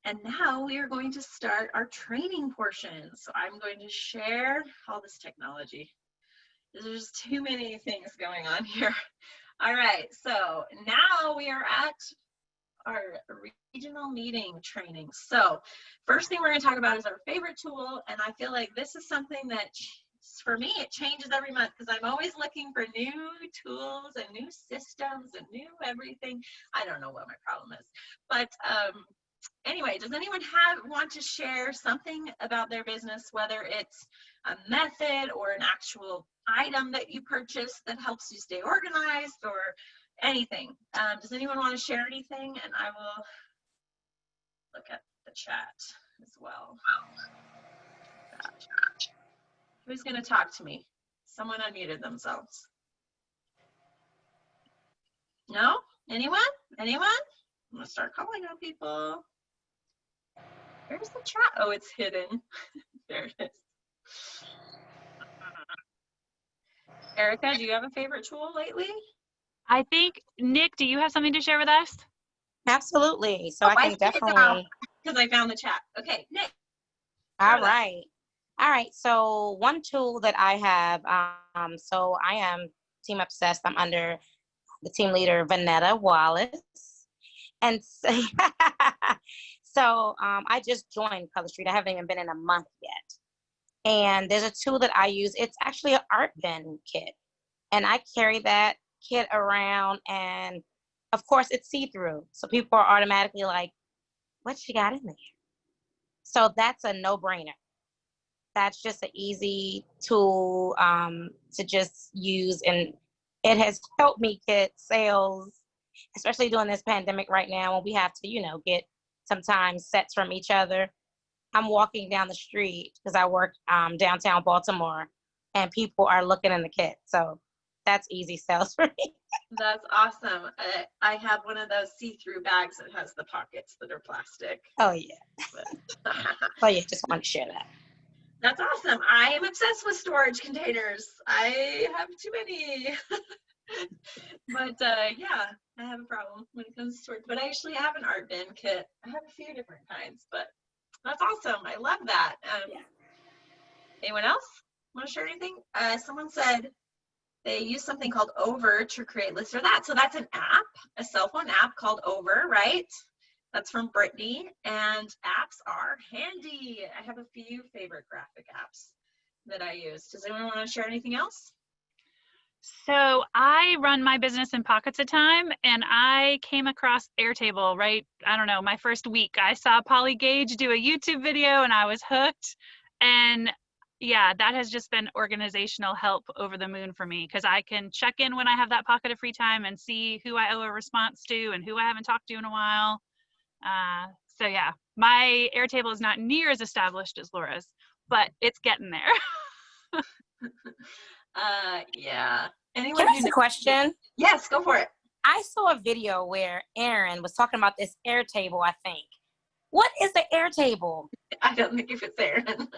And now we are going to start our training portion. So I'm going to share all this technology. There's too many things going on here. All right, so now we are at our regional meeting training. So first thing we're going to talk about is our favorite tool. And I feel like this is something that, for me, it changes every month because I'm always looking for new tools and new systems and new everything. I don't know what my problem is. But anyway, does anyone want to share something about their business, whether it's a method or an actual item that you purchased that helps you stay organized or anything? Does anyone want to share anything? And I will look at the chat as well. Who's going to talk to me? Someone unmuted themselves. No? Anyone? Anyone? I'm going to start calling on people. Where's the chat? Oh, it's hidden. There it is. Erica, do you have a favorite tool lately? I think, Nick, do you have something to share with us? Absolutely. So I can definitely. Because I found the chat. Okay, Nick. All right. All right. So one tool that I have, so I am team obsessed. I'm under the team leader, Vanetta Wallace. And so, I just joined Color Street. I haven't even been in a month yet. And there's a tool that I use. It's actually an art bin kit. And I carry that kit around, and of course it's see-through. So people are automatically like, what you got in there? So that's a no-brainer. That's just an easy tool to just use. And it has helped me get sales, especially during this pandemic right now when we have to, get sometimes sets from each other. I'm walking down the street because I work downtown Baltimore, and people are looking in the kit. So that's easy sales for me. That's awesome. I have one of those see-through bags that has the pockets that are plastic. Oh, yeah. Oh, yeah, just want to share that. That's awesome. I am obsessed with storage containers. I have too many. But yeah, I have a problem when it comes to storage. But I actually have an art bin kit. I have a few different kinds, but that's awesome. I love that. Yeah. Anyone else want to share anything? Someone said they use something called Over to create lists or that. So that's an app, a cell phone app called Over, right? That's from Brittany, and apps are handy. I have a few favorite graphic apps that I use. Does anyone want to share anything else? So I run my business in pockets of time, and I came across Airtable, right? I don't know, my first week. I saw Polly Gage do a YouTube video and I was hooked. And yeah, that has just been organizational help over the moon for me, because I can check in when I have that pocket of free time and see who I owe a response to and who I haven't talked to in a while. So yeah, my Airtable is not near as established as Laura's, but it's getting there. Yeah. Anyone? Can I ask a question? Yes, go for it. I saw a video where Erin was talking about this Airtable, I think. What is the Airtable? I don't think if it's Erin.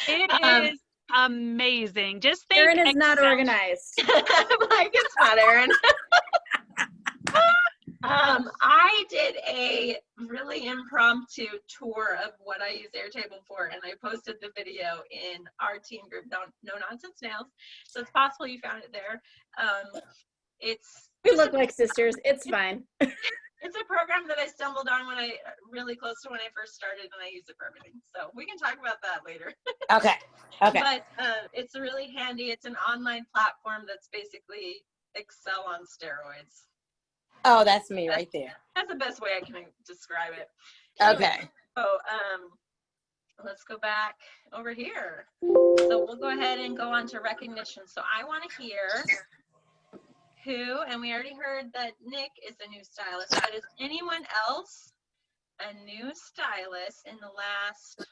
It is amazing. Just think Erin is not organized. I'm like, it's not Erin. I did a really impromptu tour of what I use Airtable for, and I posted the video in our team group, No Nonsense Nails. So it's possible you found it there. We look like sisters. It's fine. It's a program that I stumbled on really close to when I first started, and I use it for everything. So we can talk about that later. Okay. But it's really handy. It's an online platform that's basically Excel on steroids. Oh, that's me right there. That's the best way I can describe it. Okay. So let's go back over here. So we'll go ahead and go on to recognition. So I want to hear who, and we already heard that Nick is a new stylist, but is anyone else a new stylist in the last,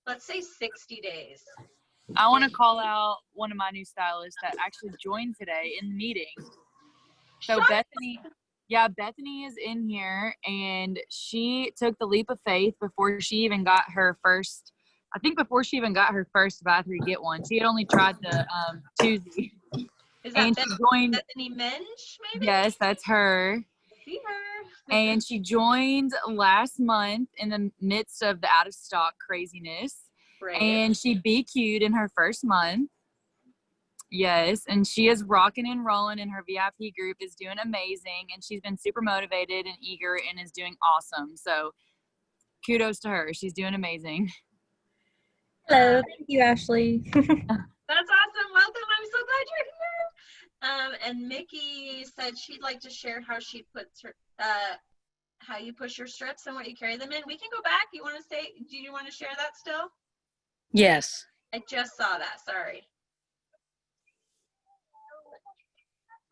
let's say, 60 days? I want to call out one of my new stylists that actually joined today in the meeting. So Bethany is in here, and she took the leap of faith before she even got her first, buy 3 get 1. She had only tried the Tuesday. Is that and she joined, Bethany Mensch, maybe? Yes, that's her. See her. And she joined last month in the midst of the out of stock craziness. Right. And she BQ'd in her first month. Yes, and she is rocking and rolling, and her VIP group is doing amazing, and she's been super motivated and eager and is doing awesome. So kudos to her. She's doing amazing. Hello, thank you, Ashley. That's awesome. Welcome. I'm so glad you're here. And Mickey said she'd like to share how she puts her, how you push your strips and what you carry them in. We can go back. You want to say, do you want to share that still? Yes. I just saw that. Sorry.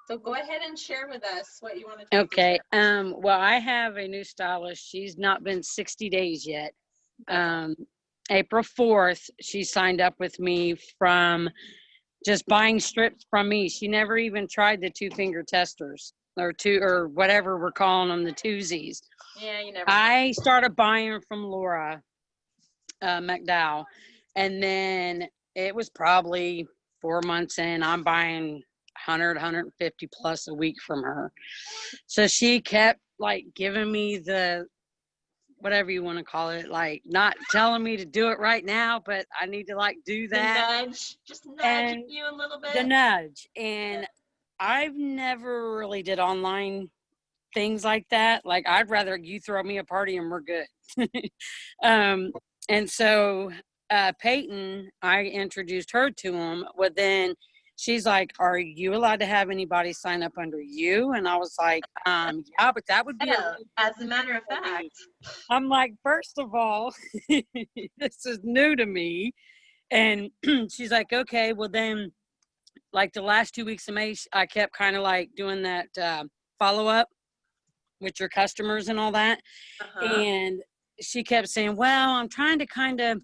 So go ahead and share with us what you want to do. Okay. Well, I have a new stylist. She's not been 60 days yet. April 4th, she signed up with me from just buying strips from me. She never even tried the 2-finger testers or whatever we're calling them, the twosies. Yeah, you never. I started buying from Laura McDowell, and then it was probably 4 months in. I'm buying 100, 150 plus a week from her. So she kept like giving me the, whatever you want to call it, like not telling me to do it right now, but I need to like do that. The nudge, just nudge you a little bit. The nudge. And I've never really did online things like that. Like I'd rather you throw me a party and we're good. And so Peyton, I introduced her to him. Well, then she's like, are you allowed to have anybody sign up under you? And I was like, yeah, but that would be as a matter of fact. I'm like, first of all, this is new to me. And she's like, okay, well then, like the last 2 weeks of May, I kept kind of like doing that follow-up with your customers and all that. And she kept saying, well, I'm trying to kind of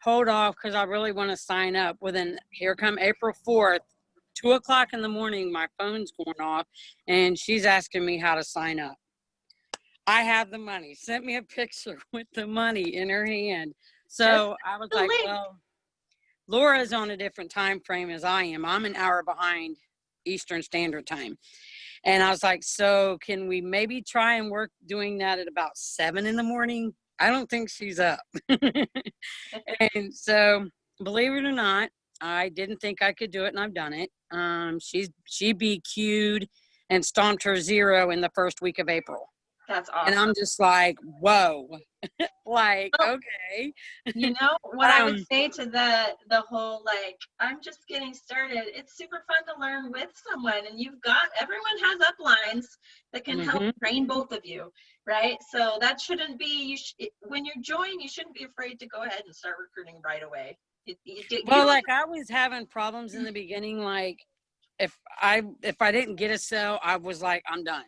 hold off because I really want to sign up. Well, then here come April 4th, 2 o'clock in the morning, my phone's going off and she's asking me how to sign up. I have the money, sent me a picture with the money in her hand. So I was like, well, Laura's on a different time frame as I am. I'm an hour behind Eastern Standard Time. And I was like, so can we maybe try and work doing that at about 7 in the morning? I don't think she's up. And so, believe it or not, I didn't think I could do it, and I've done it. She BQ'd and stomped her 0 in the first week of April. That's awesome. And I'm just like, whoa. Like, well, okay. You know what I would say to the whole, like, I'm just getting started. It's super fun to learn with someone, and everyone has uplines that can help train both of you, right? So that shouldn't be, when you join, you shouldn't be afraid to go ahead and start recruiting right away. Like I was having problems in the beginning. Like if I didn't get a sale, I was like, I'm done.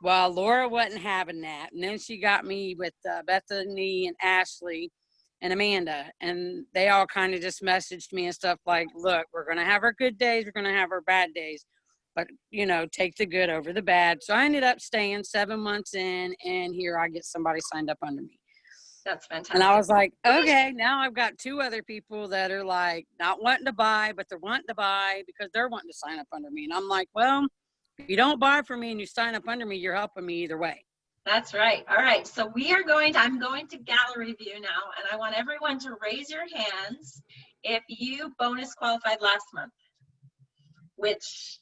Well, Laura wasn't having that. And then she got me with Bethany and Ashley and Amanda. And they all kind of just messaged me and stuff like, look, we're going to have our good days. We're going to have our bad days. But, you know, take the good over the bad. So I ended up staying 7 months in. And here I get somebody signed up under me. That's fantastic. And I was like, okay, now I've got 2 other people that are like not wanting to buy, but they're wanting to buy because they're wanting to sign up under me. And I'm like, well, if you don't buy from me and you sign up under me, you're helping me either way. That's right. All right. So I'm going to gallery view now, and I want everyone to raise your hands if you bonus qualified last month, which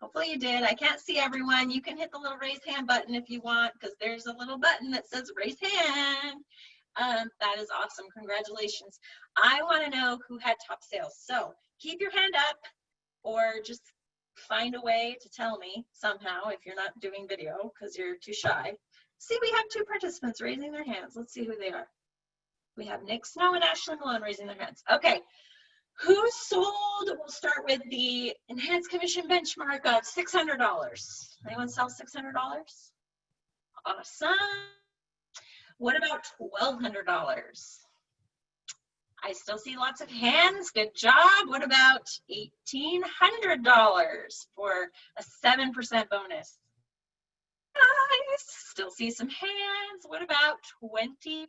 hopefully you did. I can't see everyone. You can hit the little raise hand button if you want, because there's a little button that says raise hand. That is awesome. Congratulations. I want to know who had top sales. So keep your hand up or just find a way to tell me somehow if you're not doing video because you're too shy. See, we have 2 participants raising their hands. Let's see who they are. We have Nick Snow and Ashley Malone raising their hands. Okay. Who sold? We'll start with the enhanced commission benchmark of $600. Anyone sell $600? Awesome. What about $1,200? I still see lots of hands. Good job. What about $1,800 for a 7% bonus? Nice. Still see some hands. What about $2,400?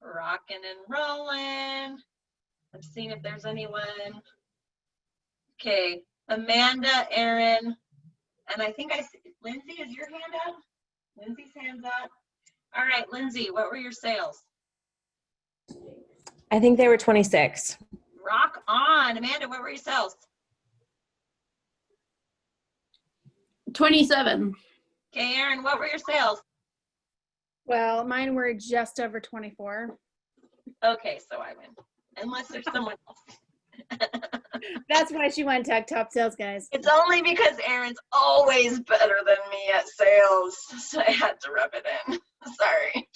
Rockin' and rolling. Let's see if there's anyone. Okay, Amanda, Erin, And I think I see, Lindsay, is your hand up? Lindsay's hand's up. All right, Lindsay, what were your sales? I think they were 26. Rock on. Amanda, what were your sales? 27. Okay, Erin, what were your sales? Well, mine were just over 24. Okay, so I win. Unless there's someone else. That's why she won Tech Top Sales, guys. It's only because Erin's always better than me at sales, so I had to rub it in. Sorry.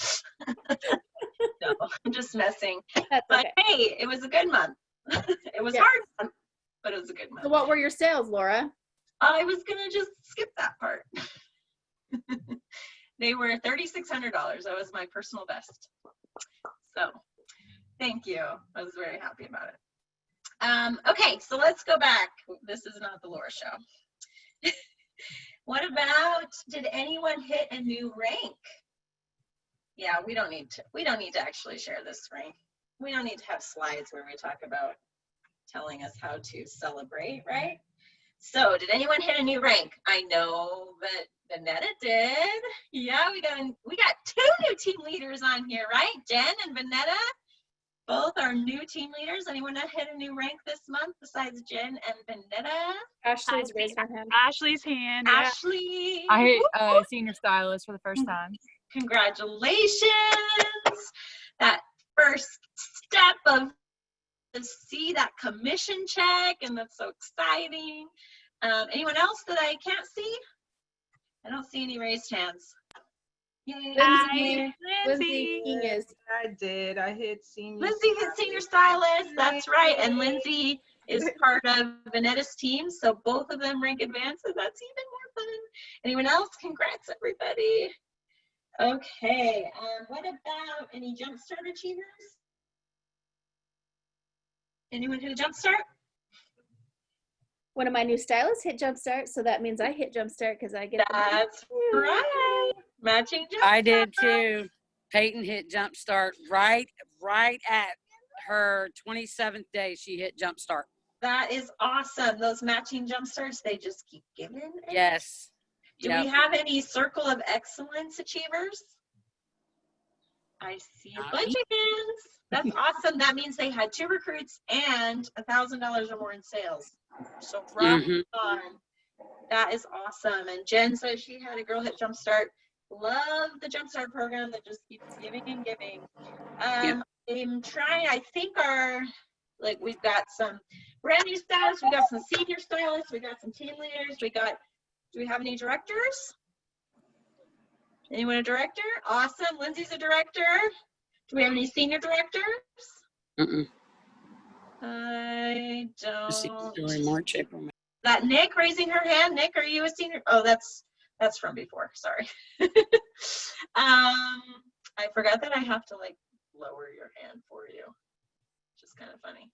No, I'm just messing. That's But okay. hey, it was a good month. It was Yes. hard, but it was a good month. So what were your sales, Laura? I was gonna just skip that part. They were $3,600. That was my personal best. So thank you. I was very happy about it. Okay, so let's go back. This is not the Laura show. What about, did anyone hit a new rank? Yeah, we don't need to actually share this rank. We don't need to have slides where we talk about telling us how to celebrate, right? So did anyone hit a new rank? I know that Vanetta did. Yeah, we got 2 new team leaders on here, right? Jen and Vanetta, both are new team leaders. Anyone that hit a new rank this month besides Jen and Vanetta? Ashley's raised her hand. Ashley's hand. Yeah. Ashley. I hit senior stylist for the first time. Congratulations. That first step of to see that commission check, and that's so exciting. Anyone else that I can't see? I don't see any raised hands. Yay. Lindsay. Lindsay. Lindsay is I did. I hit senior. Lindsay hit senior stylist. That's right. And Lindsay is part of Vanetta's team, so both of them rank advanced, so that's even more fun. Anyone else? Congrats, everybody. Okay. What about any Jumpstart achievers? Anyone hit a Jumpstart? one of my new stylists hit Jumpstart, so that means I hit Jumpstart because I get That's right. Matching Jumpstart. I did too. Peyton hit Jumpstart right at her 27th day. She hit Jumpstart. That is awesome. Those matching Jumpstarts, they just keep giving. Yes. Do Yep. we have any Circle of Excellence achievers? I see a bunch of hands. That's awesome. That means they had 2 recruits and $1,000 or more in sales. So rock on. That is awesome. And Jen says she had a girl hit Jumpstart. Love the Jumpstart program that just keeps giving and giving. I'm trying, I think we've got some brand new stylists, we got some senior stylists, we got some team leaders, do we have any directors? Anyone a director? Awesome. Lindsay's a director. Do we have any senior directors? I don't. March, April, May. Is that Nick raising her hand? Nick, are you a senior? Oh, that's from before. Sorry. I forgot that I have to lower your hand for you. Which is kind of funny.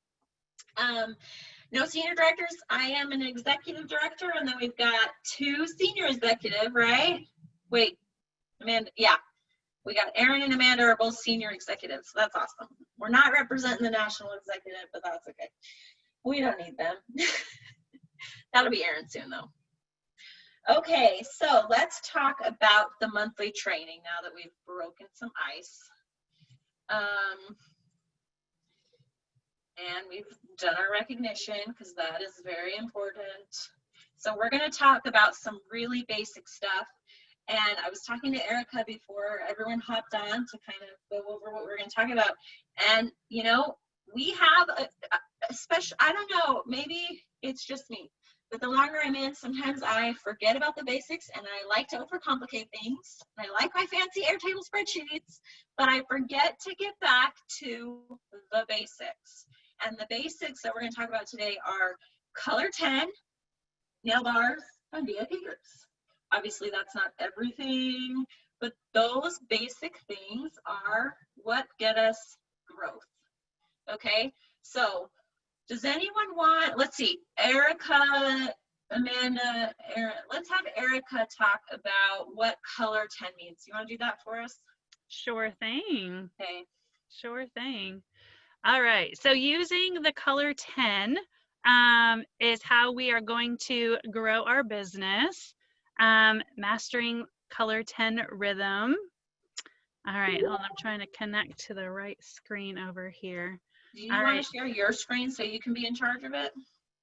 No senior directors. I am an executive director, and then we've got 2 senior executive, right? Wait, Amanda, yeah. We got Erin and Amanda are both senior executives. So that's awesome. We're not representing the national executive, but that's okay. We don't need them. That'll be Erin soon, though. Okay, so let's talk about the monthly training now that we've broken some ice. And we've done our recognition because that is very important. So we're going to talk about some really basic stuff. And I was talking to Erica before everyone hopped on to kind of go over what we're going to talk about. And, we have a special, I don't know, maybe it's just me, but the longer I'm in, sometimes I forget about the basics and I like to overcomplicate things. And I like my fancy Airtable spreadsheets, but I forget to get back to the basics. And the basics that we're going to talk about today are color 10, nail bars, and VIP groups. Obviously, that's not everything, but those basic things are what get us growth. Okay, so does anyone want, let's see, Erica, Amanda, Erin, let's have Erica talk about what color 10 means. You want to do that for us? Sure thing. Okay. Sure thing. All right, so using the color 10 is how we are going to grow our business. Mastering color 10 rhythm. All right, hold on, I'm trying to connect to the right screen over here. Do you want to share your screen so you can be in charge of it?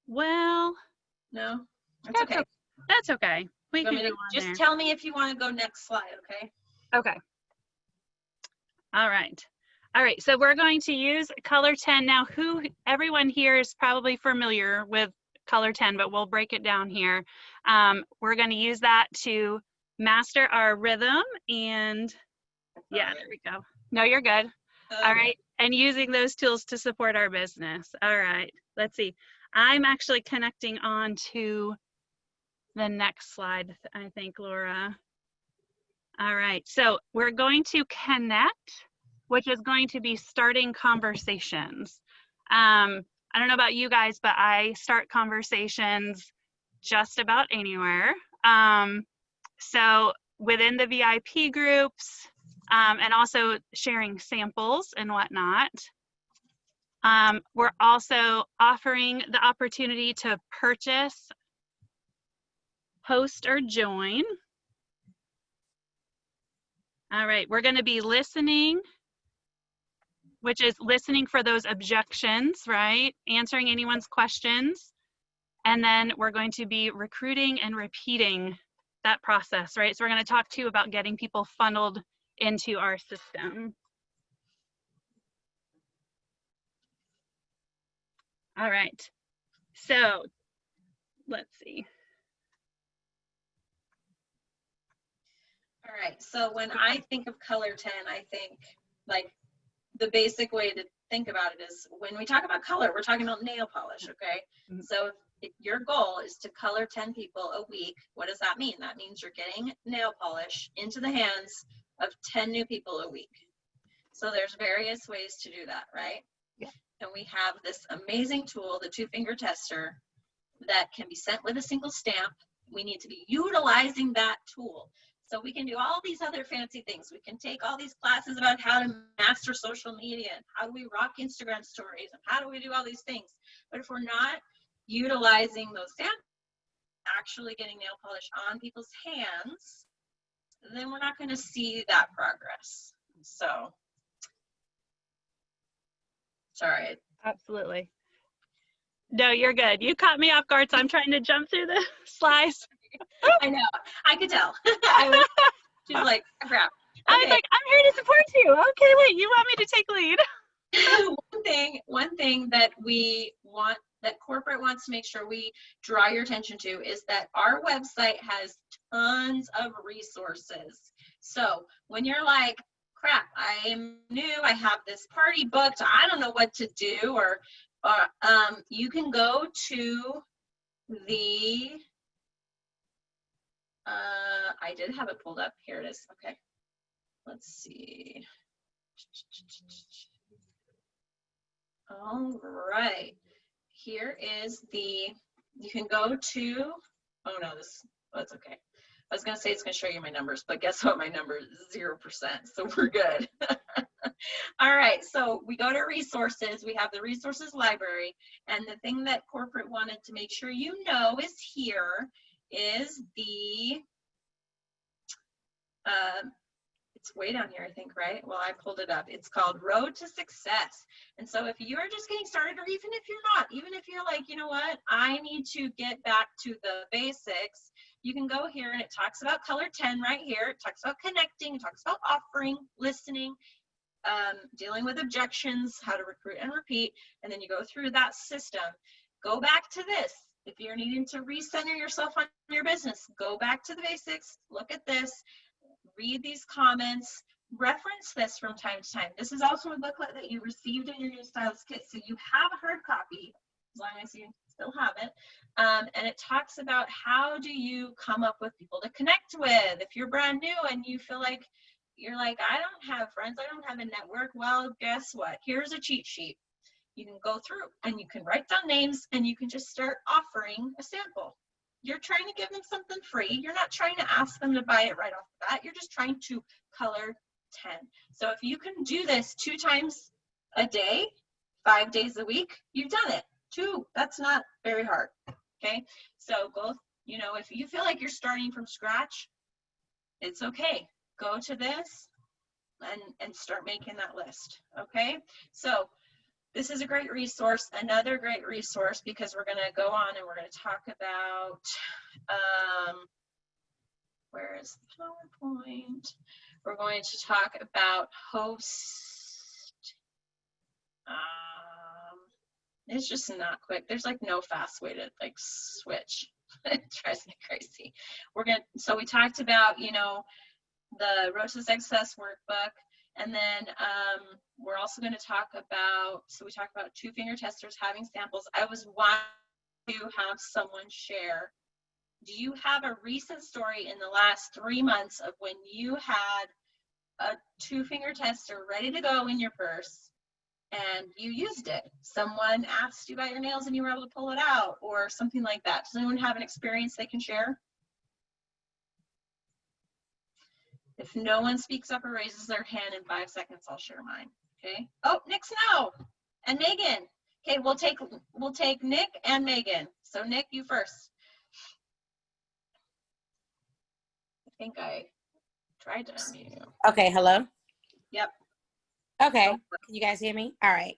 Well, no, that's okay. That's okay. We can go on just there. tell me if you want to go next slide, okay? Okay. All right. All right, so we're going to use color 10. Now, everyone here is probably familiar with color 10, but we'll break it down here. We're going to use that to master our rhythm and yeah, there we go. No, you're good. All right, and using those tools to support our business. All right, let's see. I'm actually connecting on to the next slide, I think, Laura. All right, so we're going to connect, which is going to be starting conversations. I don't know about you guys, but I start conversations just about anywhere. So within the VIP groups, and also sharing samples and whatnot. We're also offering the opportunity to purchase, host, or join. All right, we're going to be listening, which is listening for those objections, right? Answering anyone's questions. And then we're going to be recruiting and repeating that process, right? So we're going to talk to you about getting people funneled into our system. All right, so let's see. All right, so when I think of color 10, I think like the basic way to think about it is when we talk about color, we're talking about nail polish, okay? Mm-hmm. So if your goal is to color 10 people a week, what does that mean? That means you're getting nail polish into the hands of 10 new people a week. So there's various ways to do that, right? Yeah. And we have this amazing tool, the 2-finger tester, that can be sent with a single stamp. We need to be utilizing that tool. So we can do all these other fancy things. We can take all these classes about how to master social media and how do we rock Instagram stories and how do we do all these things. But if we're not utilizing those stamps, actually getting nail polish on people's hands, then we're not going to see that progress. So, sorry. Absolutely. No, you're good. You caught me off guard, so I'm trying to jump through the slides. I know. I could tell. She's like, crap. Okay. I was like, I'm here to support you. Okay, wait, you want me to take lead? One thing that we want, that corporate wants to make sure we draw your attention to is that our website has tons of resources. So when you're like, crap, I am new, I have this party booked, I don't know what to do, or you can go to the, I did have it pulled up. Here it is. Okay. Let's see. All right. Here is the, you can go to, oh no, that's okay. I was going to say it's going to show you my numbers, but guess what? My number is 0%. So we're good. All right. So we go to resources. We have the resources library. And the thing that corporate wanted to make sure you know is here is the, it's way down here, I think, right? Well, I pulled it up. It's called Road to Success. And so if you're just getting started, or even if you're not, even if you're like, you know what, I need to get back to the basics, you can go here and it talks about color 10 right here. It talks about connecting, it talks about offering, listening, dealing with objections, how to recruit and repeat, and then you go through that system. Go back to this. If you're needing to recenter yourself on your business, go back to the basics, look at this, read these comments, reference this from time to time. This is also a booklet that you received in your new stylist kit, so you have a hard copy, as long as you still have it. And it talks about how do you come up with people to connect with. If you're brand new and you feel like, you're like, I don't have friends, I don't have a network, well, guess what? Here's a cheat sheet. You can go through and you can write down names and you can just start offering a sample. You're trying to give them something free. You're not trying to ask them to buy it right off the bat. You're just trying to color 10. So if you can do this 2 times a day, 5 days a week, you've done it. 2, that's not very hard. Okay, so You know, if you feel like you're starting from scratch, it's okay. Go to this and start making that list, okay? So this is a great resource, another great resource, because we're going to go on and we're going to talk about, where is the PowerPoint? We're going to talk about host. It's just not quick. There's like no fast way to like switch. It drives me crazy. So we talked about, you know, the Road to Success workbook. And then we're also going to talk about, so we talked about two-finger testers having samples. I was wanting to have someone share. Do you have a recent story in the last 3 months of when you had a two-finger tester ready to go in your purse and you used it? Someone asked you about your nails and you were able to pull it out, or something like that. Does anyone have an experience they can share? If no one speaks up or raises their hand in 5 seconds, I'll share mine. Okay. Oh, Nick's no, and Megan. Okay, we'll take Nick and Megan. So Nick, you first. I think I tried to unmute you. Okay, hello? Yep. Okay, can you guys hear me? All right.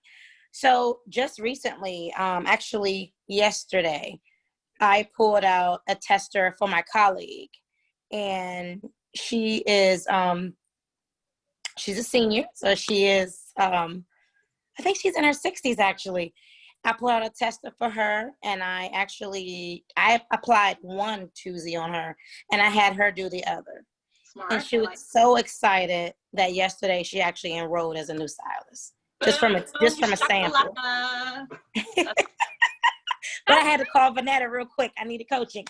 So just recently, actually yesterday, I pulled out a tester for my colleague, and she is, she's a senior, so she is, I think she's in her 60s actually. I pulled out a tester for her, and I applied one Tuesday on her, and I had her do the other. Smart. And she was so excited that yesterday she actually enrolled as a new stylist, just from a sample. But I had to call Vanetta real quick. I needed coaching.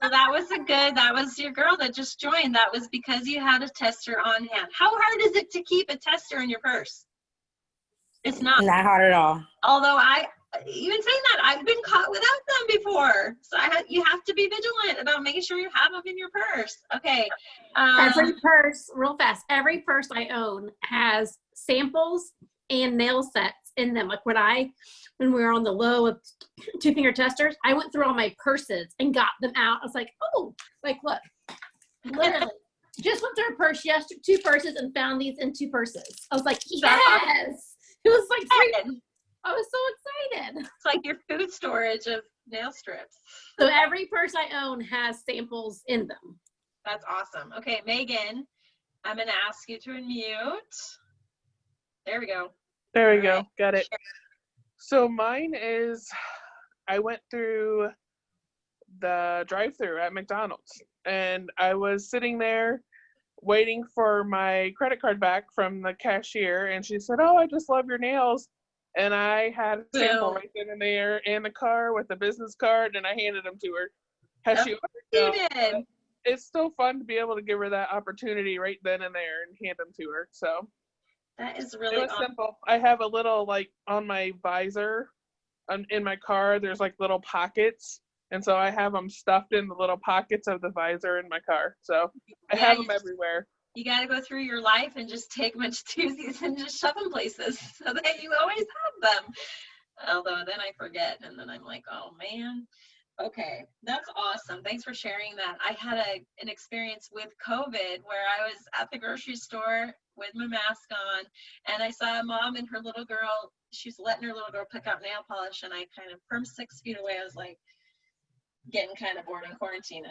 So that was your girl that just joined. That was because you had a tester on hand. How hard is it to keep a tester in your purse? It's not hard at all. Although even saying that, I've been caught without them before. So you have to be vigilant about making sure you have them in your purse. Okay. Every purse, real fast, every purse I own has samples and nail sets in them. Like when we were on the low of two-finger testers, I went through all my purses and got them out. I was like, oh, like look, literally. Just went through a purse, two purses, and found these in two purses. I was like, yes. It was like I was so excited. It's like your food storage of nail strips. So every purse I own has samples in them. That's awesome. Okay, Megan, I'm going to ask you to unmute. There we go. There we go. Got it. So mine is, I went through the drive-thru at McDonald's, and I was sitting there waiting for my credit card back from the cashier, and she said, "Oh, I just love your nails." And I had a sample right then and there in the car with a business card, and I handed them to her. Has she ordered them? Did. It's still fun to be able to give her that opportunity right then and there and hand them to her. So that is really it was simple. I have a little, like, on my visor in my car, there's like little pockets. And so I have them stuffed in the little pockets of the visor in my car. So I have them everywhere. You got to go through your life and just take a bunch of Tuesdays and just shove them places so that you always have them. Although then I forget, and then I'm like, oh man. Okay, that's awesome. Thanks for sharing that. I had an experience with COVID where I was at the grocery store with my mask on, and I saw a mom and her little girl. She's letting her little girl pick out nail polish, and I kind of, from 6 feet away, I was like, getting kind of bored in quarantine,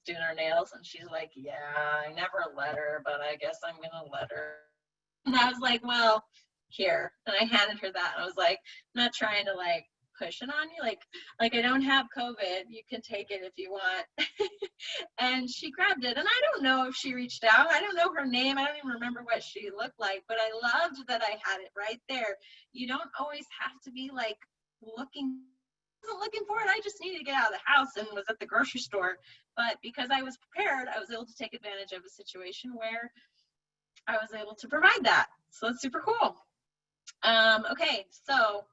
doing our nails, and she's like, yeah, I never let her, but I guess I'm gonna let her. And I was like, well, here. And I handed her that, and I was like, I'm not trying to like push it on you, like I don't have COVID, you can take it if you want. And she grabbed it, and I don't know if she reached out, I don't know her name, I don't even remember what she looked like, but I loved that I had it right there. You don't always have to be like looking for it. I just needed to get out of the house and was at the grocery store, but because I was prepared, I was able to take advantage of a situation where I was able to provide that. So that's super cool. Okay, so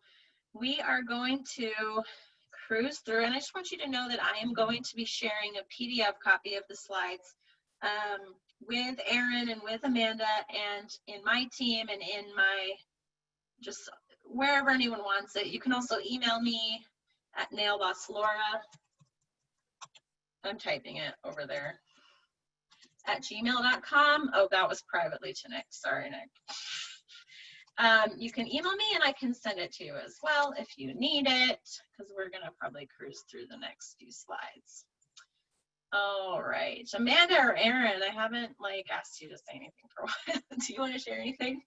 we are going to cruise through, and I just want you to know that I am going to be sharing a PDF copy of the slides with Erin and with Amanda and in my team and in my, just wherever anyone wants it. You can also email me at nailbosslaura I'm typing it over there. At gmail.com. Oh, that was privately to Nick. Sorry, Nick. You can email me and I can send it to you as well if you need it, because we're going to probably cruise through the next few slides. All right. Amanda or Erin, I haven't asked you to say anything for a while. Do you want to share anything?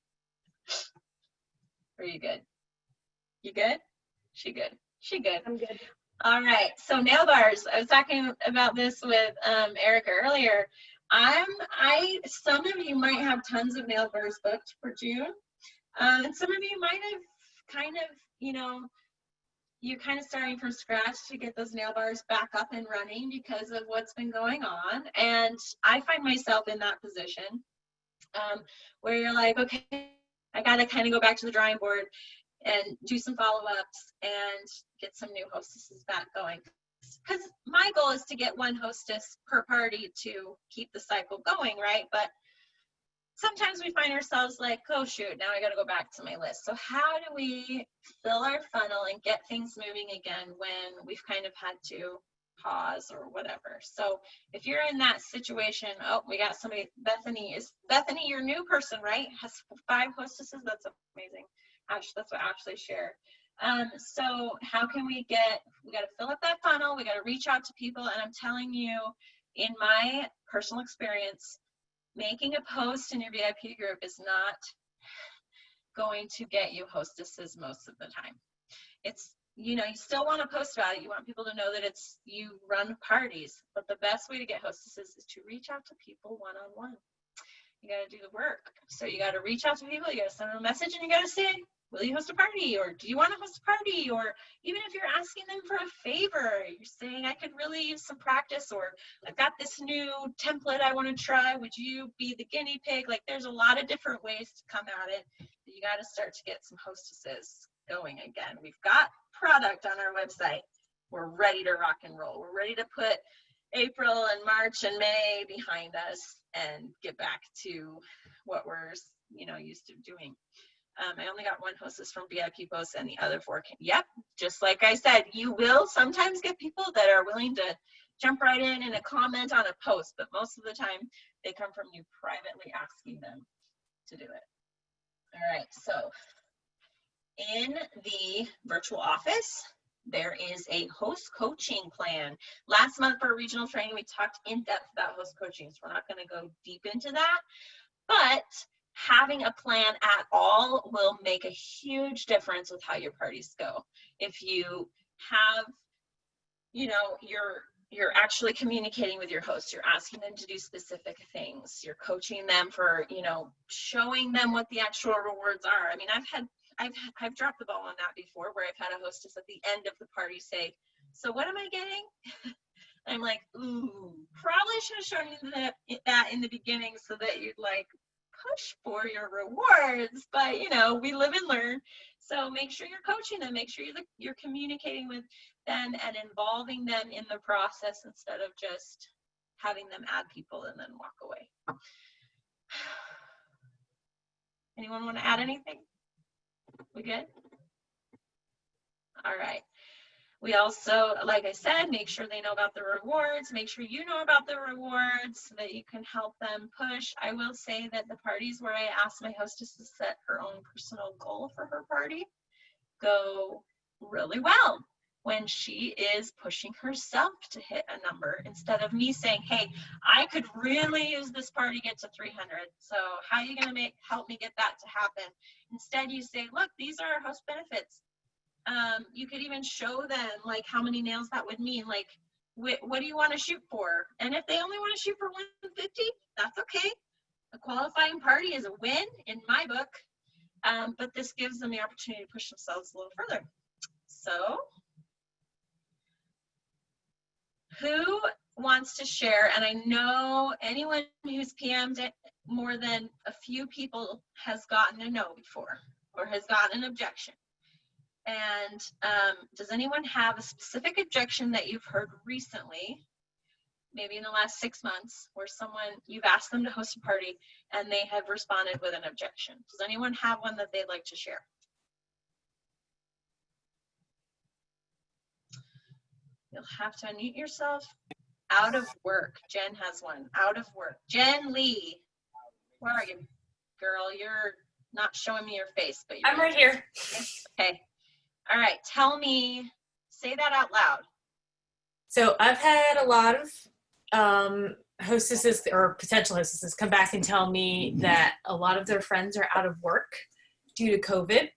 Are you good? You good? She good. She good. I'm good. All right. So nail bars. I was talking about this with Erica earlier. Some of you might have tons of nail bars booked for June. And some of you might have kind of, you're kind of starting from scratch to get those nail bars back up and running because of what's been going on. And I find myself in that position where you're like, okay, I got to kind of go back to the drawing board and do some follow-ups and get some new hostesses back going. Because my goal is to get one hostess per party to keep the cycle going, right? But sometimes we find ourselves like, oh shoot, now I got to go back to my list. So how do we fill our funnel and get things moving again when we've kind of had to pause or whatever? So if you're in that situation, oh, we got somebody. Bethany, is Bethany your new person, right? Has 5 hostesses. That's amazing. Ash, that's what Ashley shared. So how can we got to fill up that funnel. We got to reach out to people. And I'm telling you, in my personal experience, making a post in your VIP group is not going to get you hostesses most of the time. It's, you still want to post about it. You want people to know that it's you run parties, but the best way to get hostesses is to reach out to people one-on-one. You got to do the work. So you got to reach out to people, you got to send them a message, and you got to say, will you host a party? Or do you want to host a party? Or even if you're asking them for a favor, you're saying, I could really use some practice, or I've got this new template I want to try. Would you be the guinea pig? There's a lot of different ways to come at it. But you got to start to get some hostesses going again. We've got product on our website. We're ready to rock and roll. We're ready to put April and March and May behind us and get back to what we're used to doing. I only got 1 hostess from VIP posts and the other 4 can. Yep, just like I said, you will sometimes get people that are willing to jump right in and a comment on a post, but most of the time they come from you privately asking them to do it. All right, so in the virtual office, there is a host coaching plan. Last month for regional training, we talked in depth about host coaching, so we're not going to go deep into that, but having a plan at all will make a huge difference with how your parties go. If you have, you're actually communicating with your host, you're asking them to do specific things, you're coaching them for, showing them what the actual rewards are. I mean, I've dropped the ball on that before, where I've had a hostess at the end of the party say, so what am I getting? I'm like, ooh, probably should have shown you that in the beginning so that you'd push for your rewards, but we live and learn. So make sure you're coaching them, make sure you're communicating with them and involving them in the process instead of just having them add people and then walk away. Anyone want to add anything? We good? All right. We also, like I said, make sure they know about the rewards. Make sure you know about the rewards so that you can help them push. I will say that the parties where I ask my hostess to set her own personal goal for her party go really well when she is pushing herself to hit a number, instead of me saying, hey, I could really use this party to get to 300. So how are you going to help me get that to happen? Instead, you say, look, these are our host benefits. You could even show them how many nails that would mean, what do you want to shoot for? And if they only want to shoot for 150, that's okay. A qualifying party is a win in my book, but this gives them the opportunity to push themselves a little further. So who wants to share? And I know anyone who's PM'd more than a few people has gotten a no before or has gotten an objection. And does anyone have a specific objection that you've heard recently, maybe in the last 6 months, where you've asked them to host a party and they have responded with an objection? Does anyone have one that they'd like to share? You'll have to unmute yourself. Out of work. Jen has one. Out of work. Jen Lee. Where are you, girl? You're not showing me your face, but I'm right here. Okay. All right. Tell me, say that out loud. So I've had a lot of hostesses or potential hostesses come back and tell me that a lot of their friends are out of work due to COVID.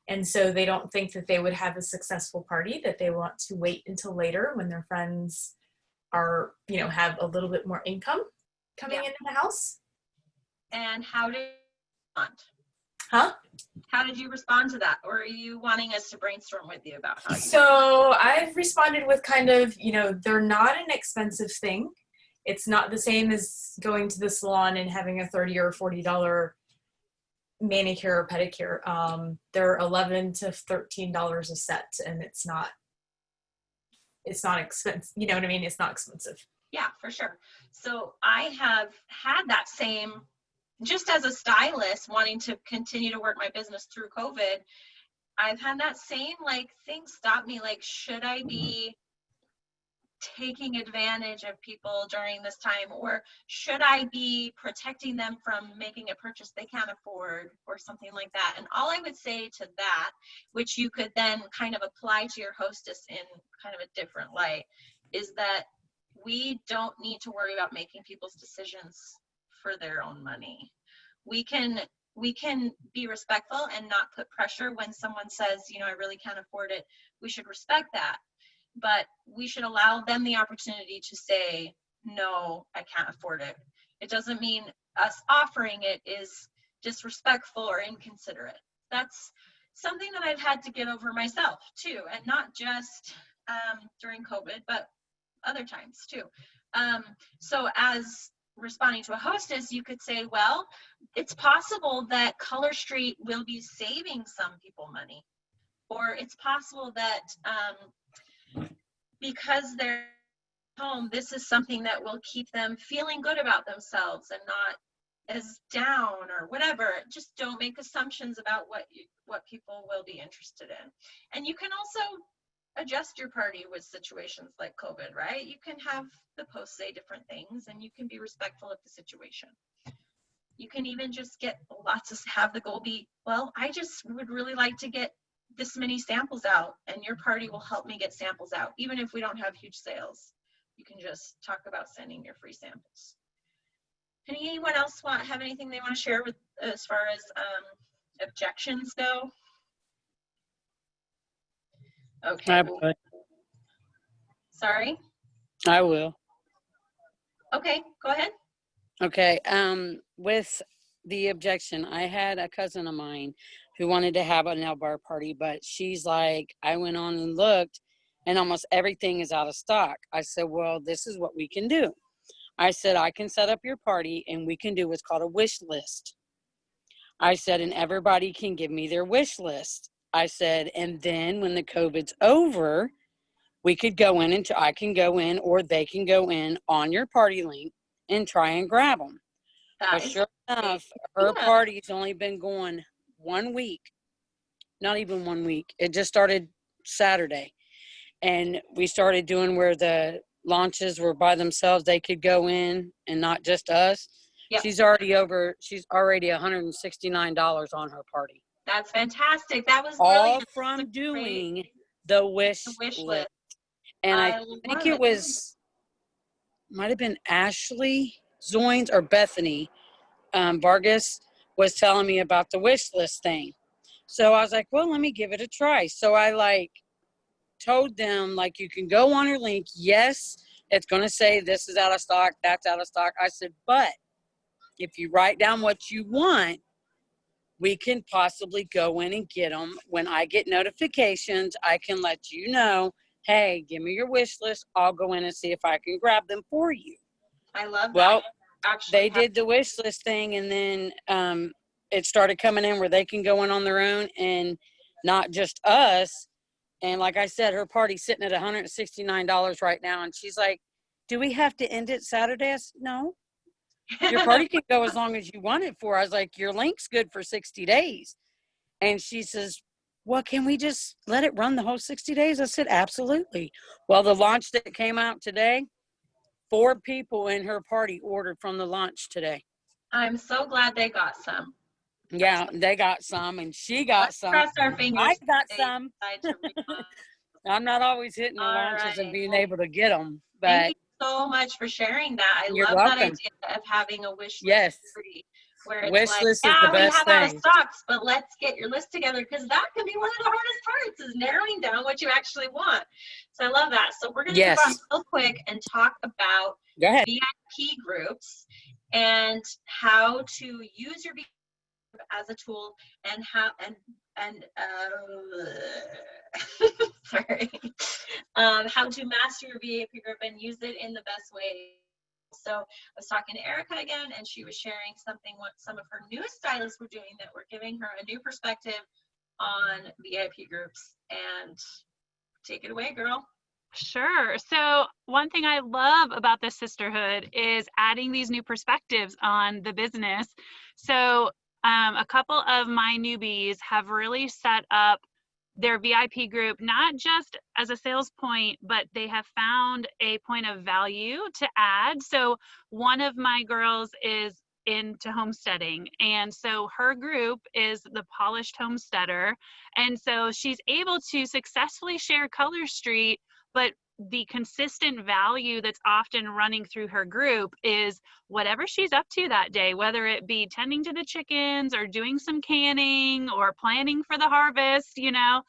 And so they don't think that they would have a successful party, that they want to wait until later when their friends are, have a little bit more income coming into the house. And how did you respond? Huh? How did you respond to that? Or are you wanting us to brainstorm with you about how you So I've responded with kind of, they're not an expensive thing. It's not the same as going to the salon and having a $30 or $40 manicure or pedicure. They're $11 to $13 a set, and it's not expensive. You know what I mean? It's not expensive. Yeah, for sure. So I have had that same, just as a stylist wanting to continue to work my business through COVID, I've had that same thing stop me. Should I be taking advantage of people during this time, or should I be protecting them from making a purchase they can't afford or something like that? And all I would say to that, which you could then kind of apply to your hostess in kind of a different light, is that we don't need to worry about making people's decisions for their own money. We can be respectful and not put pressure when someone says, I really can't afford it. We should respect that. But we should allow them the opportunity to say, no, I can't afford it. It doesn't mean us offering it is disrespectful or inconsiderate. That's something that I've had to get over myself too, and not just during COVID, but other times too. So as responding to a hostess, you could say, well, it's possible that Color Street will be saving some people money, or it's possible that because they're home, this is something that will keep them feeling good about themselves and not as down or whatever. Just don't make assumptions about what people will be interested in. And you can also adjust your party with situations like COVID, right? You can have the post say different things, and you can be respectful of the situation. You can even just get have the goal be, well, I just would really like to get this many samples out, and your party will help me get samples out. Even if we don't have huge sales, you can just talk about sending your free samples. Anyone else have anything they want to share with as far as objections go? Okay. Sorry? I will. Okay, go ahead. Okay. With the objection, I had a cousin of mine who wanted to have a nail bar party, but she's like, I went on and looked, and almost everything is out of stock. I said, well, this is what we can do. I said, I can set up your party, and we can do what's called a wish list. I said, and everybody can give me their wish list. I said, and then when the COVID's over, we could go in, and I can go in, or they can go in on your party link and try and grab them. But sure enough, her party's only been going 1 week. Not even 1 week. It just started Saturday. And we started doing where the launches were by themselves. They could go in and not just us. Yep. She's already $169 on her party. That's fantastic. That was all from doing the wish list. And I think it might have been Ashley Zoins or Bethany Vargas was telling me about the wish list thing. So I was like, well, let me give it a try. So I told them, you can go on her link. Yes, it's going to say this is out of stock, that's out of stock. I said, but if you write down what you want, we can possibly go in and get them. When I get notifications, I can let you know, hey, give me your wish list. I'll go in and see if I can grab them for you. I love that. Well, they did the wish list thing, and then it started coming in where they can go in on their own and not just us. And like I said, her party's sitting at $169 right now. And she's like, do we have to end it Saturday? I said, no. Your party can go as long as you want it for. I was like, your link's good for 60 days. And she says, well, can we just let it run the whole 60 days? I said, absolutely. Well, the launch that came out today, 4 people in her party ordered from the lunch today. I'm so glad they got some. Yeah, they got some, and she got Let's some. cross our fingers. I got they some. decide to refund. I'm not always hitting the All lunches and right. being Well, able to get them, thank but you so much for sharing that. I you're love that welcome. idea of having a wish list Yes, free, where it's wish like, list is the yeah, we best have out of thing. stocks, but let's get your list together, because that can be one of the hardest parts, is narrowing down what you actually want. So I love that. So we're going to move on Yes, real quick and talk about go ahead. VIP groups and how to use your VIP group as a tool, and how sorry, how to master your VIP group and use it in the best way. So I was talking to Erica again, and she was sharing something what some of her new stylists were doing that were giving her a new perspective on VIP groups. And take it away, girl. Sure. So one thing I love about this sisterhood is adding these new perspectives on the business. So a couple of my newbies have really set up their VIP group, not just as a sales point, but they have found a point of value to add. So one of my girls is into homesteading, and so her group is the Polished Homesteader, and so she's able to successfully share Color Street, but the consistent value that's often running through her group is whatever she's up to that day, whether it be tending to the chickens or doing some canning or planning for the harvest, you know.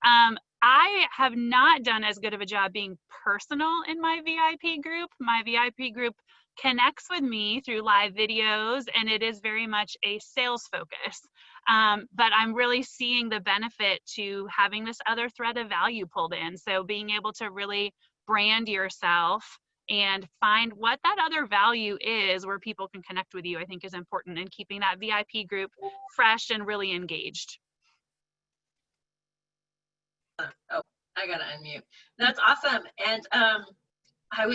I have not done as good of a job being personal in my VIP group. My VIP group connects with me through live videos, and it is very much a sales focus. But I'm really seeing the benefit to having this other thread of value pulled in. So being able to really brand yourself and find what that other value is where people can connect with you, I think is important, in keeping that VIP group fresh and really engaged. Oh, I gotta unmute. That's awesome. And I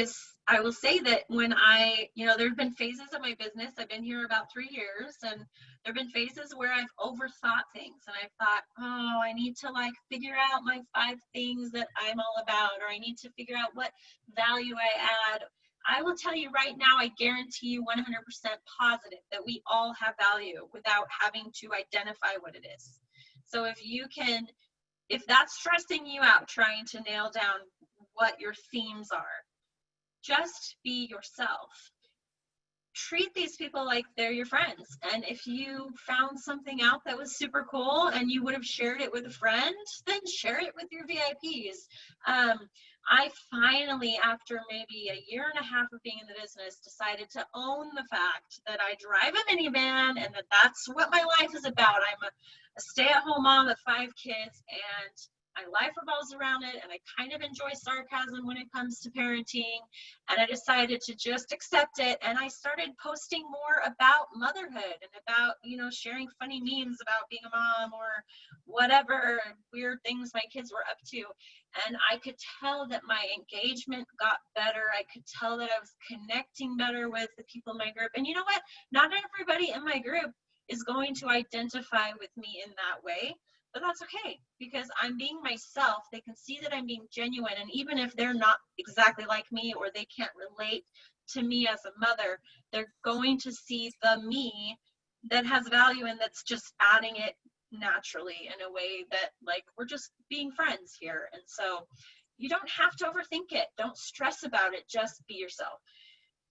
will say that when there have been phases of my business. I've been here about 3 years, and there have been phases where I've overthought things, and I've thought, oh, I need to figure out my 5 things that I'm all about, or I need to figure out what value I add. I will tell you right now, I guarantee you 100% positive that we all have value without having to identify what it is. So if that's stressing you out, trying to nail down what your themes are, just be yourself. Treat these people like they're your friends. And if you found something out that was super cool and you would have shared it with a friend, then share it with your VIPs. I finally, after maybe a year and a half of being in the business, decided to own the fact that I drive a minivan and that's what my life is about. I'm a stay-at-home mom of 5 kids, and my life revolves around it, and I kind of enjoy sarcasm when it comes to parenting, and I decided to just accept it, and I started posting more about motherhood and about, sharing funny memes about being a mom or whatever weird things my kids were up to, and I could tell that my engagement got better. I could tell that I was connecting better with the people in my group, and you know what? Not everybody in my group is going to identify with me in that way. But that's okay, because I'm being myself. They can see that I'm being genuine. And even if they're not exactly like me, or they can't relate to me as a mother, they're going to see the me that has value and that's just adding it naturally in a way that we're just being friends here. And so you don't have to overthink it. Don't stress about it. Just be yourself.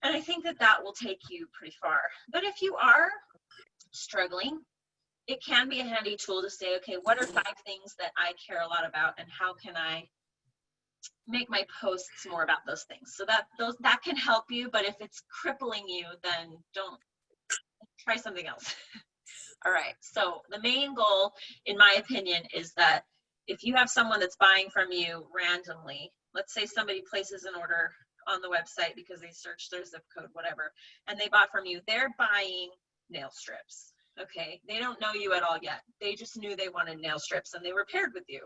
And I think that will take you pretty far. But if you are struggling, it can be a handy tool to say, okay, what are 5 things that I care a lot about, and how can I make my posts more about those things? So that can help you, but if it's crippling you, then don't, try something else. All right, so the main goal, in my opinion, is that if you have someone that's buying from you randomly, let's say somebody places an order on the website because they searched their zip code, whatever, and they bought from you, they're buying nail strips. Okay, they don't know you at all yet. They just knew they wanted nail strips and they were paired with you.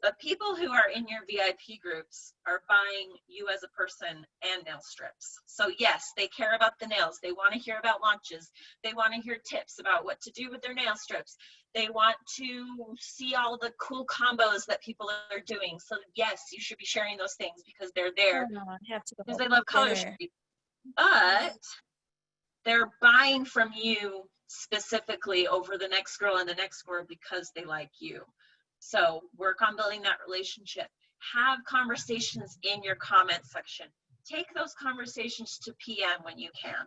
But people who are in your VIP groups are buying you as a person and nail strips. So yes, they care about the nails. They want to hear about launches. They want to hear tips about what to do with their nail strips. They want to see all the cool combos that people are doing. So yes, you should be sharing those things because they're there because they love color street. But they're buying from you specifically over the next girl and the next girl because they like you. So work on building that relationship. Have conversations in your comment section. Take those conversations to PM when you can.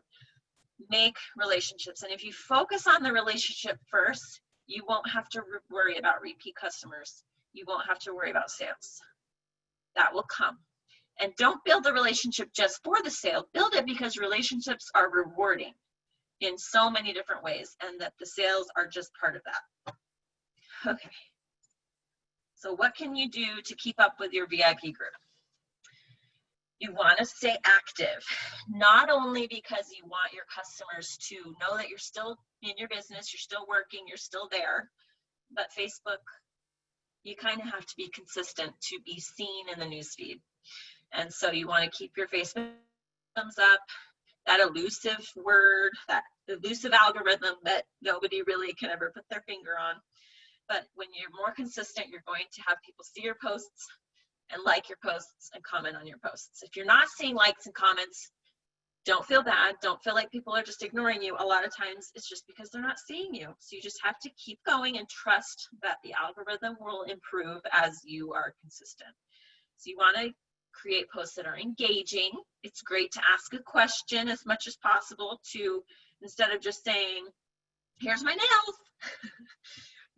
Make relationships. And if you focus on the relationship first, you won't have to worry about repeat customers. You won't have to worry about sales. That will come. And don't build the relationship just for the sale. Build it because relationships are rewarding in so many different ways, and that the sales are just part of that. Okay. So what can you do to keep up with your VIP group? You want to stay active, not only because you want your customers to know that you're still in your business, you're still working, you're still there, but Facebook, you kind of have to be consistent to be seen in the newsfeed. And so you want to keep your Facebook thumbs up, that elusive word, that elusive algorithm that nobody really can ever put their finger on. But when you're more consistent, you're going to have people see your posts and like your posts and comment on your posts. If you're not seeing likes and comments, don't feel bad. Don't feel like people are just ignoring you. A lot of times it's just because they're not seeing you. So you just have to keep going and trust that the algorithm will improve as you are consistent. So you want to create posts that are engaging. It's great to ask a question as much as possible to, instead of just saying, here's my nails.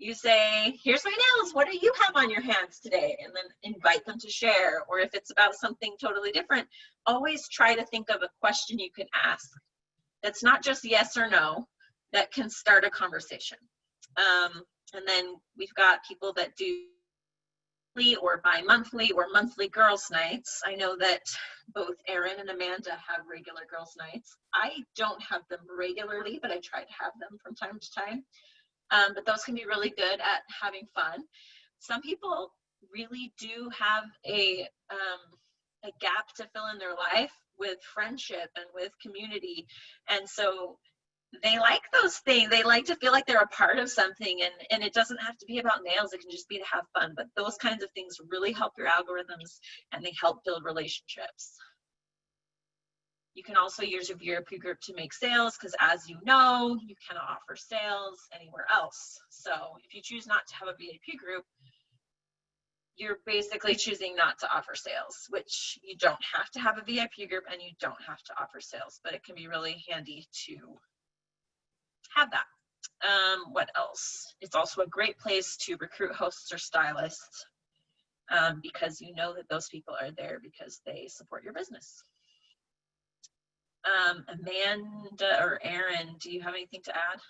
You say, here's my nails, what do you have on your hands today? And then invite them to share. Or if it's about something totally different, always try to think of a question you can ask that's not just yes or no, that can start a conversation. And then we've got people that do or bi-monthly or monthly girls' nights. I know that both Erin and Amanda have regular girls' nights. I don't have them regularly, but I try to have them from time to time. But those can be really good at having fun. Some people really do have a gap to fill in their life with friendship and with community. And so they like those things. They like to feel like they're a part of something, and it doesn't have to be about nails. It can just be to have fun. But those kinds of things really help your algorithms, and they help build relationships. You can also use your VIP group to make sales because, as you know, you cannot offer sales anywhere else. So if you choose not to have a VIP group, you're basically choosing not to offer sales, which you don't have to have a VIP group and you don't have to offer sales, but it can be really handy to have that. What else? It's also a great place to recruit hosts or stylists because you know that those people are there because they support your business. Amanda or Erin, do you have anything to add?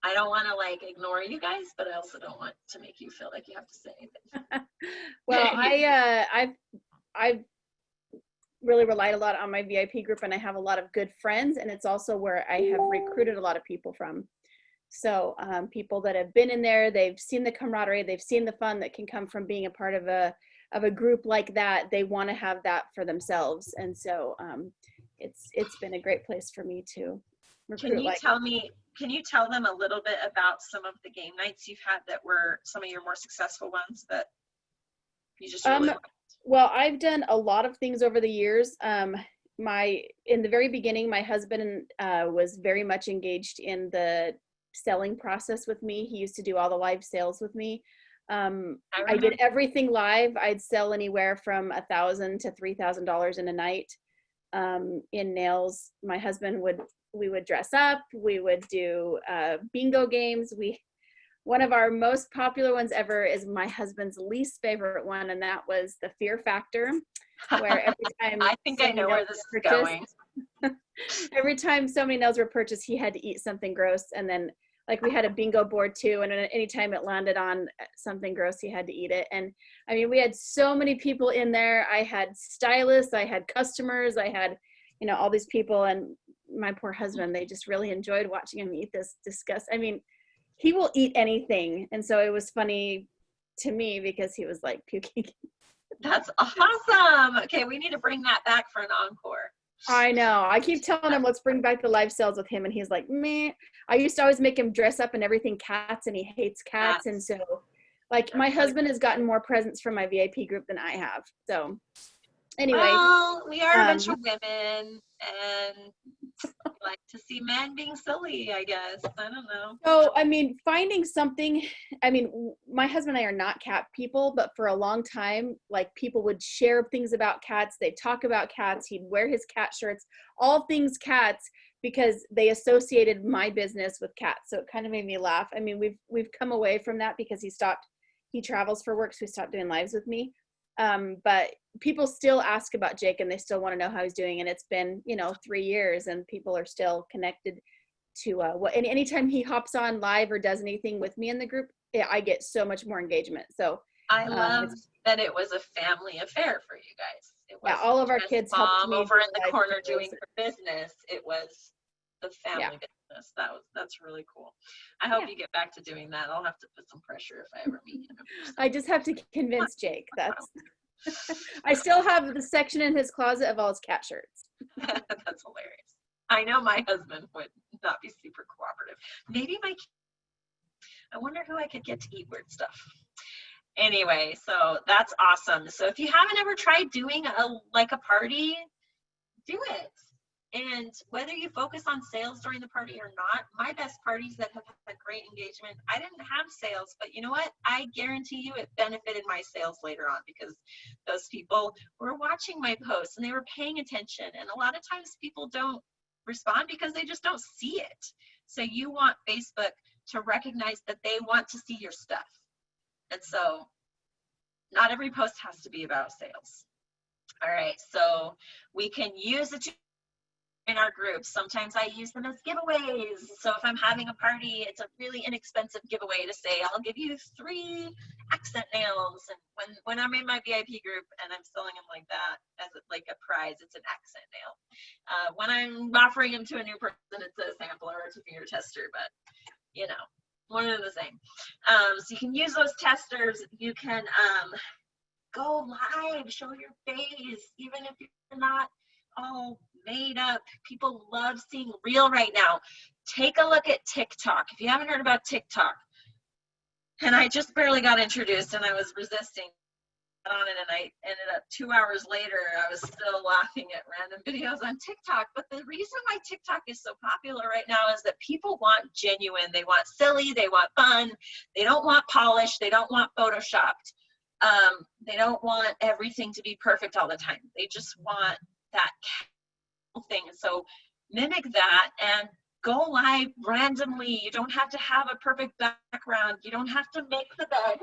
I don't want to like ignore you guys, but I also don't want to make you feel like you have to say anything. Well, I've really relied a lot on my VIP group, and I have a lot of good friends, and it's also where I have recruited a lot of people from. So people that have been in there, they've seen the camaraderie, they've seen the fun that can come from being a part of a group like that. They want to have that for themselves, and so it's been a great place for me to recruit. Can you tell them a little bit about some of the game nights you've had that were some of your more successful ones that you just really liked? Well, I've done a lot of things over the years. In the very beginning, my husband was very much engaged in the selling process with me. He used to do all the live sales with me. I did everything live. I'd sell anywhere from $1,000 to $3,000 in a night. In nails, my husband we would dress up. We would do bingo games. One of our most popular ones ever is my husband's least favorite one, and that was the Fear Factor, where every time I think I know where this is going. Every time so many nails were purchased, he had to eat something gross, and then like we had a bingo board too, and anytime it landed on something gross, he had to eat it. And I mean, we had so many people in there. I had stylists, I had customers, I had, all these people, and my poor husband, they just really enjoyed watching him eat this disgust. I mean, he will eat anything. And so it was funny to me because he was like puking. That's awesome. Okay, we need to bring that back for an encore. I know. I keep telling him, let's bring back the live sales with him. And he's like, meh. I used to always make him dress up and everything cats, and he hates cats. And so, like, my husband has gotten more presents from my VIP group than I have. So, anyway. Well, we are a bunch of women and like to see men being silly, I guess. I don't know. So, I mean, finding something, I mean, my husband and I are not cat people, but for a long time, like, people would share things about cats. They'd talk about cats. He'd wear his cat shirts, all things cats, because they associated my business with cats. So it kind of made me laugh. I mean, we've come away from that because he travels for work, so he stopped doing lives with me. But people still ask about Jake, and they still want to know how he's doing. And it's been, 3 years, and people are still connected to and anytime he hops on live or does anything with me in the group, I get so much more engagement. So I love that it was a family affair for you guys. It was all of our kids helped me over in the corner doing her business. It was the family business. That's really cool. I hope you get back to doing that. I'll have to put some pressure if I ever meet him. I just have to convince Jake. I still have the section in his closet of all his cat shirts. That's hilarious. I know my husband would not be super cooperative. Maybe I wonder who I could get to eat weird stuff. Anyway, so that's awesome. So if you haven't ever tried doing a party, do it. And whether you focus on sales during the party or not, my best parties that have had great engagement, I didn't have sales, but you know what? I guarantee you it benefited my sales later on, because those people were watching my posts and they were paying attention. And a lot of times people don't respond because they just don't see it. So you want Facebook to recognize that they want to see your stuff. And so not every post has to be about sales. All right, so we can use it in our groups. Sometimes I use them as giveaways. So if I'm having a party, it's a really inexpensive giveaway to say, I'll give you 3 accent nails. And when I'm in my VIP group and I'm selling them like that as like a prize, it's an accent nail. When I'm offering them to a new person, it's a sampler or it's a finger tester, but one and the same. So you can use those testers. You can go live, show your face, even if you're not all made up. People love seeing real right now. Take a look at TikTok. If you haven't heard about TikTok, and I just barely got introduced and I was resisting on it, and I ended up 2 hours later, I was still laughing at random videos on TikTok. But the reason why TikTok is so popular right now is that people want genuine. They want silly. They want fun. They don't want polished. They don't want photoshopped. They don't want everything to be perfect all the time. They just want that thing. So mimic that and go live randomly. You don't have to have a perfect background. You don't have to make the bed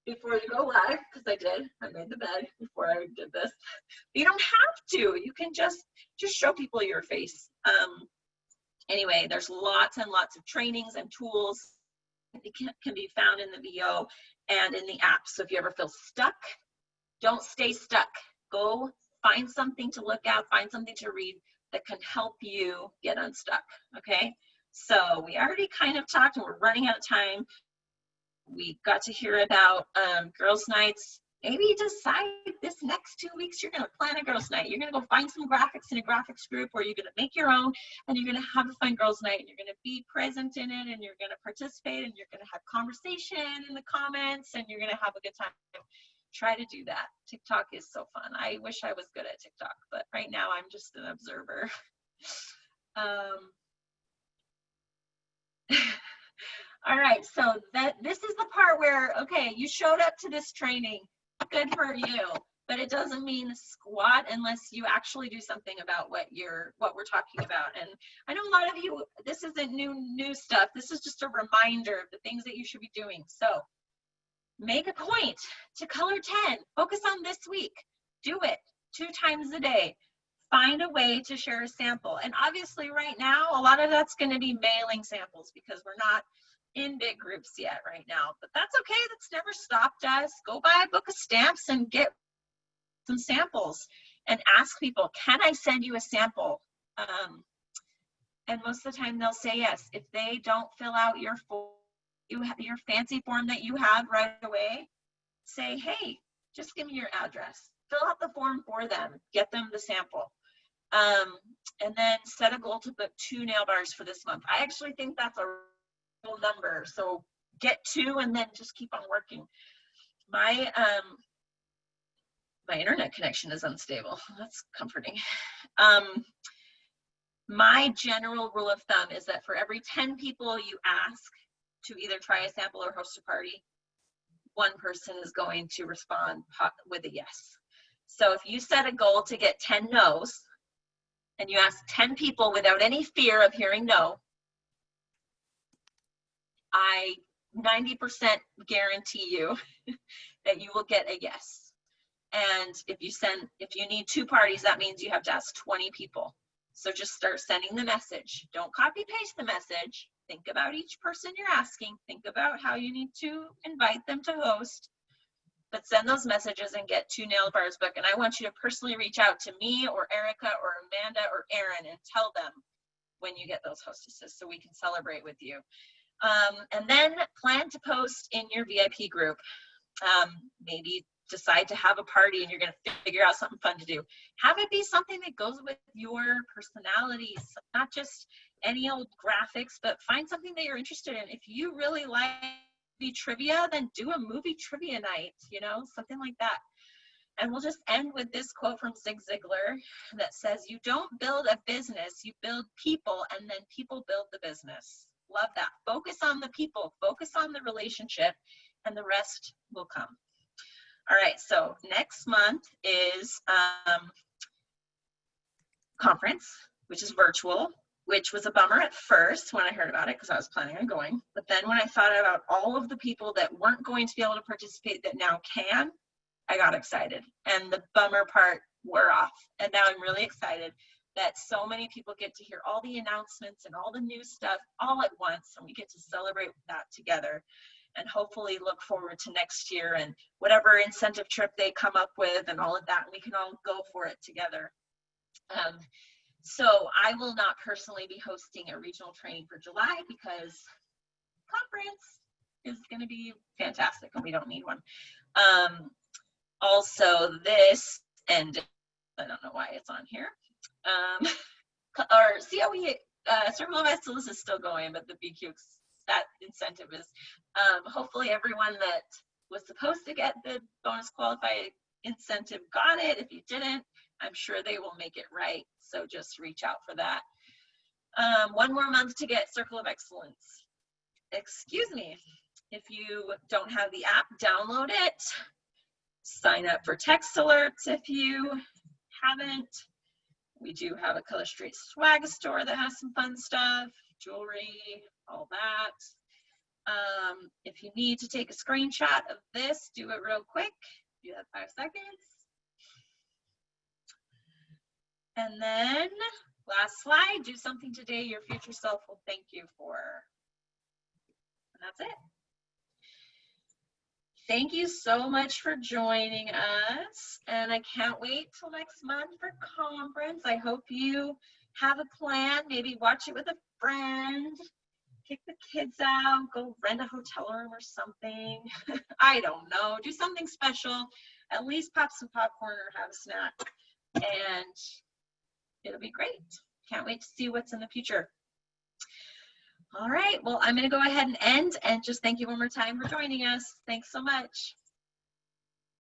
before you go live, because I did. I made the bed before I did this. You don't have to. You can just show people your face. Anyway, there's lots and lots of trainings and tools that can be found in the VO and in the app. So if you ever feel stuck, don't stay stuck. Go find something to look at, find something to read that can help you get unstuck, okay? So we already kind of talked, and we're running out of time. We got to hear about girls' nights. Maybe decide this next 2 weeks you're going to plan a girls' night. You're going to go find some graphics in a graphics group, or you're going to make your own, and you're going to have a fun girls' night, and you're going to be present in it, and you're going to participate, and you're going to have conversation in the comments, and you're going to have a good time. Try to do that. TikTok is so fun. I wish I was good at TikTok, but right now I'm just an observer. All right, so this is the part where, okay, you showed up to this training. Good for you, but it doesn't mean squat unless you actually do something about what we're talking about. And I know a lot of you, this isn't new stuff. This is just a reminder of the things that you should be doing. So make a point to color 10. Focus on this week. Do it 2 times a day. Find a way to share a sample. And obviously right now, a lot of that's going to be mailing samples because we're not in big groups yet right now. But that's okay. That's never stopped us. Go buy a book of stamps and get some samples and ask people, can I send you a sample? And most of the time they'll say yes. If they don't fill out your fancy form that you have right away, say, hey, just give me your address. Fill out the form for them. Get them the sample. And then set a goal to book 2 nail bars for this month. I actually think that's a real number. So get 2 and then just keep on working. My internet connection is unstable. That's comforting. My general rule of thumb is that for every 10 people you ask to either try a sample or host a party, 1 person is going to respond with a yes. So if you set a goal to get 10 no's, and you ask 10 people without any fear of hearing no, I 90% guarantee you that you will get a yes. And if you need 2 parties, that means you have to ask 20 people. So just start sending the message. Don't copy paste the message. Think about each person you're asking. Think about how you need to invite them to host. But send those messages and get 2 nail bars booked. And I want you to personally reach out to me or Erica or Amanda or Erin and tell them when you get those hostesses so we can celebrate with you. And then plan to post in your VIP group. Maybe decide to have a party and you're going to figure out something fun to do. Have it be something that goes with your personality, not just any old graphics, but find something that you're interested in. If you really like trivia, then do a movie trivia night, something like that. And we'll just end with this quote from Zig Ziglar that says, you don't build a business, you build people, and then people build the business. Love that. Focus on the people, focus on the relationship, and the rest will come. All right, so next month is conference, which is virtual, which was a bummer at first when I heard about it because I was planning on going. But then when I thought about all of the people that weren't going to be able to participate that now can, I got excited. And the bummer part wore off. And now I'm really excited that so many people get to hear all the announcements and all the new stuff all at once, and we get to celebrate that together. And hopefully look forward to next year and whatever incentive trip they come up with and all of that, and we can all go for it together. So I will not personally be hosting a regional training for July because conference is going to be fantastic and we don't need one. Also this, and I don't know why it's on here, our COE, Circle of Excellence is still going, but the BQ, that incentive is, hopefully everyone that was supposed to get the bonus qualified incentive got it. If you didn't, I'm sure they will make it right. So just reach out for that. 1 more month to get Circle of Excellence. Excuse me. If you don't have the app, download it. Sign up for text alerts if you haven't. We do have a Color Street swag store that has some fun stuff, jewelry, all that. If you need to take a screenshot of this, do it real quick. You have 5 seconds. And then last slide, do something today your future self will thank you for. And that's it. Thank you so much for joining us. And I can't wait till next month for conference. I hope you have a plan, maybe watch it with a friend, kick the kids out, go rent a hotel room or something. I don't know, do something special. At least pop some popcorn or have a snack. And it'll be great. Can't wait to see what's in the future. All right, well, I'm going to go ahead and end and just thank you one more time for joining us. Thanks so much.